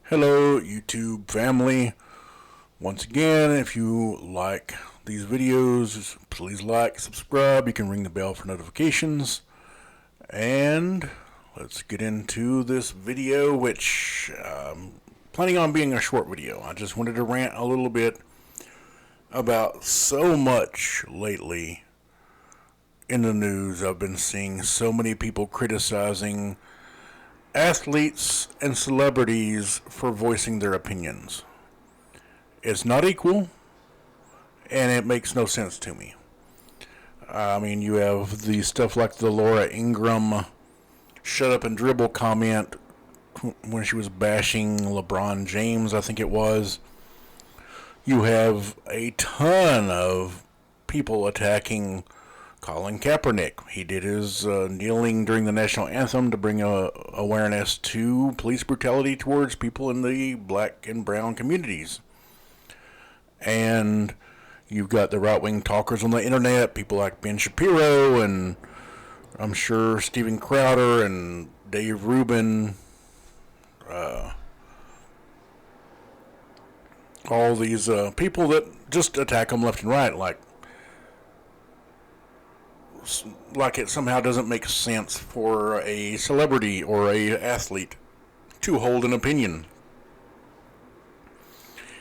Hello, YouTube family. Once again, if you like these videos, please like, subscribe. You can ring the bell for notifications. And let's get into this video, which I'm planning on being a short video. I just wanted to rant a little bit about so much lately in the news. I've been seeing so many people criticizing athletes and celebrities for voicing their opinions. It's not equal, and it makes no sense to me. I mean, you have the stuff like the Laura Ingraham shut up and dribble comment when she was bashing Lebron James, I think it was. You have a ton of people attacking Colin Kappernick. He did his kneeling during the national anthem to bring awareness to police brutality towards people in the black and brown communities. And you've got the right-wing talkers on the internet, people like Ben Shapiro, and I'm sure Steven Crowder and Dave Rubin, all these people that just attack them left and right, like it somehow doesn't make sense for a celebrity or a athlete to hold an opinion.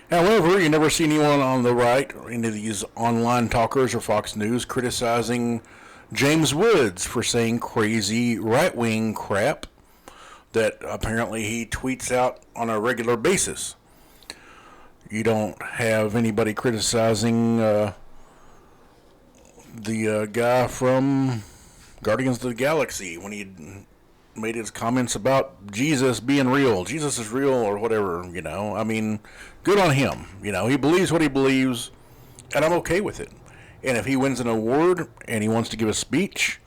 However, you never see anyone on the right, any of these online talkers or Fox News, criticizing James Woods for saying crazy right-wing crap that apparently he tweets out on a regular basis. You don't have anybody criticizing the guy from Guardians of the Galaxy when he made his comments about Jesus being real. Jesus is real or whatever, I mean, good on him. He believes what he believes, and I'm okay with it. And if he wins an award and he wants to give a speech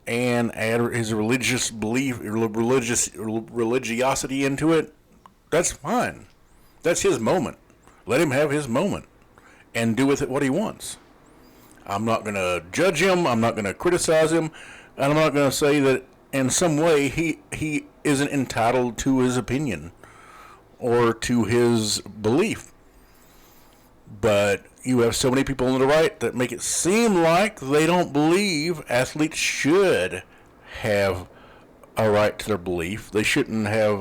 and add his religious belief, religiosity into it, that's fine. That's his moment. Let him have his moment and do with it what he wants. I'm not going to judge him. I'm not going to criticize him. And I'm not going to say that in some way he isn't entitled to his opinion or to his belief. But you have so many people on the right that make it seem like they don't believe athletes should have a right to their belief. They shouldn't have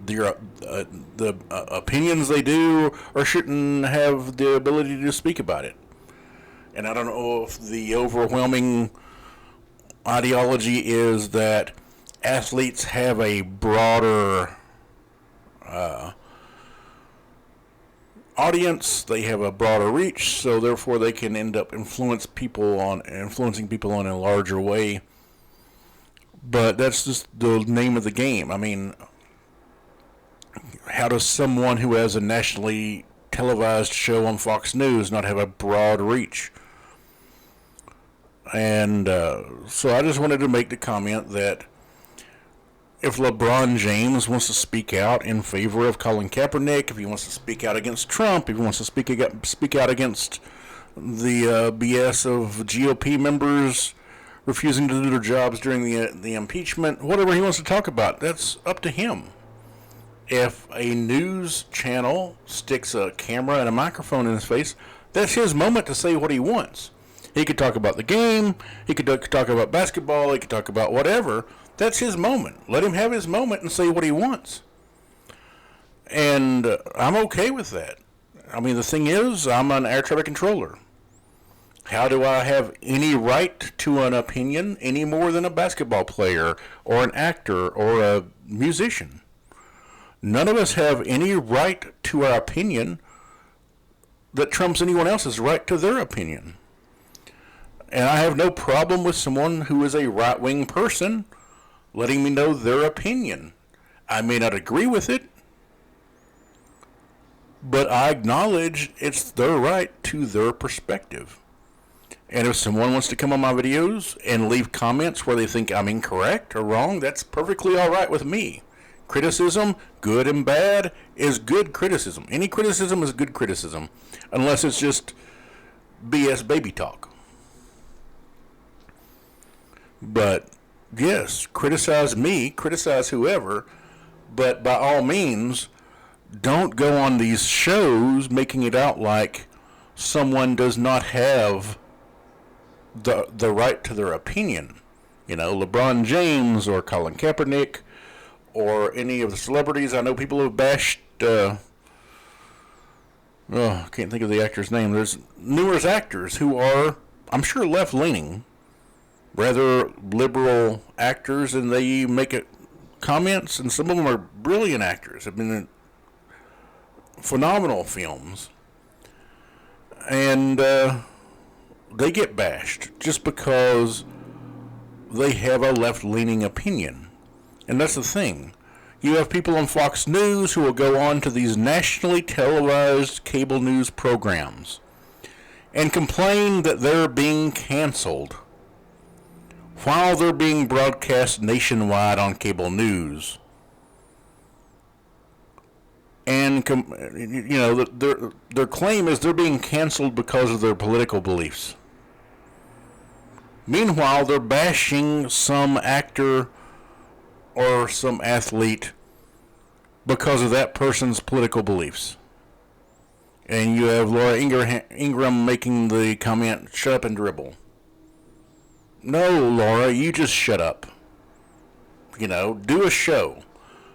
the opinions they do, or shouldn't have the ability to speak about it. And I don't know if the overwhelming ideology is that athletes have a broader audience, they have a broader reach, so therefore they can end up influencing people in a larger way. But that's just the name of the game. I mean, how does someone who has a nationally televised show on Fox News not have a broad reach? And so I just wanted to make the comment that if LeBron James wants to speak out in favor of Colin Kaepernick, if he wants to speak out against Trump, if he wants to speak out against the BS of GOP members refusing to do their jobs during the impeachment, whatever he wants to talk about, that's up to him. If a news channel sticks a camera and a microphone in his face, that's his moment to say what he wants. He could talk about the game, he could talk about basketball, he could talk about whatever. That's his moment. Let him have his moment and say what he wants. And I'm okay with that. I mean, the thing is, I'm an air traffic controller. How do I have any right to an opinion any more than a basketball player or an actor or a musician? None of us have any right to our opinion that trumps anyone else's right to their opinion. And I have no problem with someone who is a right-wing person letting me know their opinion. I may not agree with it, but I acknowledge it's their right to their perspective. And if someone wants to come on my videos and leave comments where they think I'm incorrect or wrong, that's perfectly all right with me. Criticism, good and bad, is good criticism. Any criticism is good criticism, unless it's just BS baby talk. But yes, criticize me, criticize whoever, But by all means, don't go on these shows making it out like someone does not have the right to their opinion. You know, LeBron James or Colin Kappernick or any of the celebrities. I know people have bashed, I can't think of the actor's name. There's numerous actors who are, I'm sure, left-leaning, rather liberal actors, and they make it comments, and some of them are brilliant actors, have been in phenomenal films, and they get bashed just because they have a left-leaning opinion. And that's the thing. You have people on Fox News who will go on to these nationally televised cable news programs and complain that they're being canceled while they're being broadcast nationwide on cable news. And, their claim is they're being canceled because of their political beliefs. Meanwhile, they're bashing some actor or some athlete because of that person's political beliefs. And you have Laura Ingraham making the comment, "Shut up and dribble." No, Laura, you just shut up. Do a show.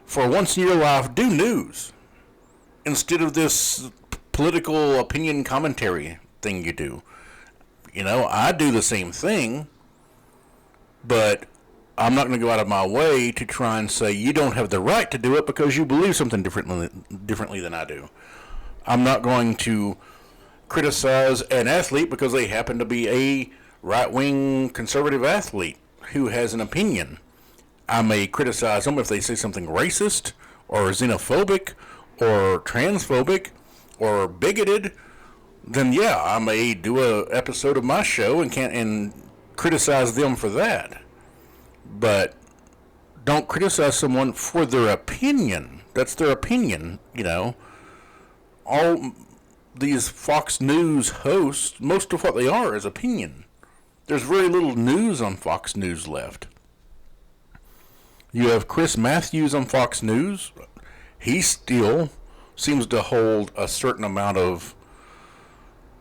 For once in your life, do news. Instead of this political opinion commentary thing you do. I do the same thing, but I'm not going to go out of my way to try and say you don't have the right to do it because you believe something differently than I do. I'm not going to criticize an athlete because they happen to be a right-wing conservative athlete who has an opinion. I may criticize them if they say something racist or xenophobic or transphobic or bigoted. Then yeah, I may do a episode of my show and criticize them for that. But don't criticize someone for their opinion. That's their opinion, All these Fox News hosts, most of what they are is opinion. There's very little news on Fox News left. You have Chris Matthews on Fox News. He still seems to hold a certain amount of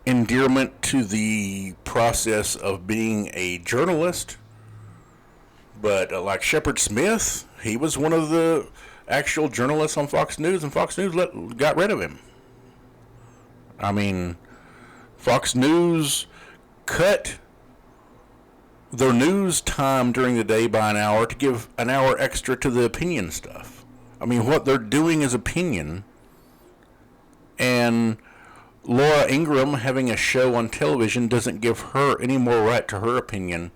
endearment to the process of being a journalist. But like Shepard Smith, he was one of the actual journalists on Fox News, and Fox News got rid of him. I mean, Fox News cut their news time during the day by an hour to give an hour extra to the opinion stuff. I mean, what they're doing is opinion. And Laura Ingraham having a show on television doesn't give her any more right to her opinion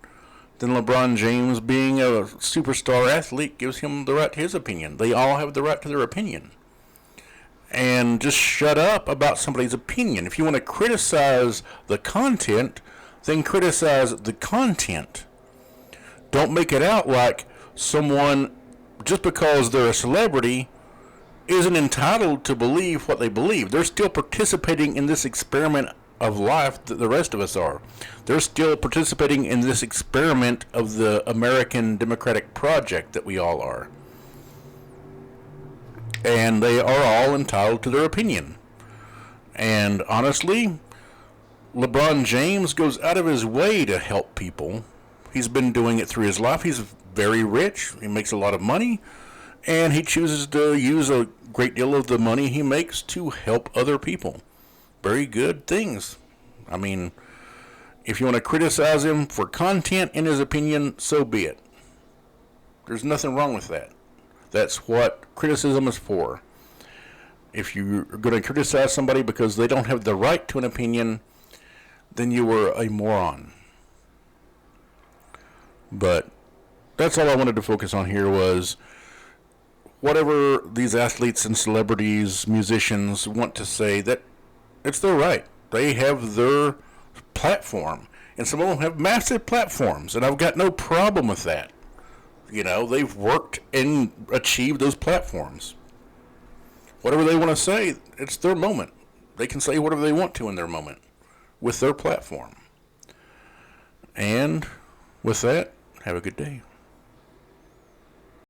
than LeBron James being a superstar athlete gives him the right to his opinion. They all have the right to their opinion. And just shut up about somebody's opinion. If you want to criticize the content, then criticize the content. Don't make it out like someone, just because they're a celebrity, isn't entitled to believe what they believe. They're still participating in this experiment of life that the rest of us are. They're still participating in this experiment of the American Democratic Project that we all are. And they are all entitled to their opinion. And honestly, LeBron James goes out of his way to help people. He's been doing it through his life. He's very rich. He makes a lot of money. And he chooses to use a great deal of the money he makes to help other people. Very good things. I mean, if you want to criticize him for content in his opinion, so be it. There's nothing wrong with that. That's what criticism is for. If you're going to criticize somebody because they don't have the right to an opinion, then you were a moron. But that's all I wanted to focus on here was whatever these athletes and celebrities, musicians want to say, that it's their right. They have their platform. And some of them have massive platforms, and I've got no problem with that. They've worked and achieved those platforms. Whatever they want to say, it's their moment. They can say whatever they want to in their moment with their platform. And with that, have a good day.